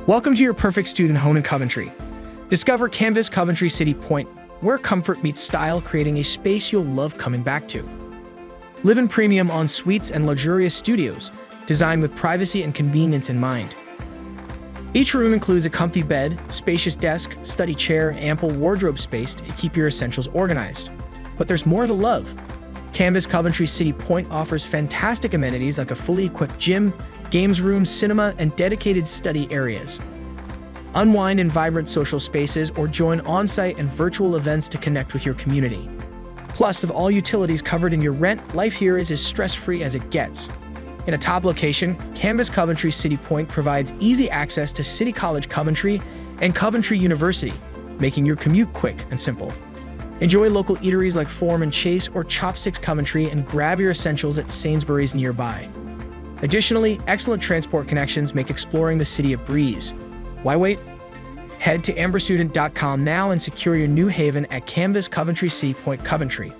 Welcome to your perfect student home in Coventry. Discover Canvas Coventry City Point, where comfort meets style, creating a space you'll love coming back to. Live in premium en-suites and luxurious studios, designed with privacy and convenience in mind. Each room includes a comfy bed, spacious desk, study chair, and ample wardrobe space to keep your essentials organized. But there's more to love. Canvas Coventry City Point offers fantastic amenities like a fully equipped gym, games room, cinema, and dedicated study areas. Unwind in vibrant social spaces or join on-site and virtual events to connect with your community. Plus, with all utilities covered in your rent, life here is as stress-free as it gets. In a top location, Canvas Coventry City Point provides easy access to City College Coventry and Coventry University, making your commute quick and simple. Enjoy local eateries like Form and Chase or Chopsticks Coventry and grab your essentials at Sainsbury's nearby. Additionally, excellent transport connections make exploring the city a breeze. Why wait? Head to amberstudent.com now and secure your new haven at Canvas Coventry City Point Coventry.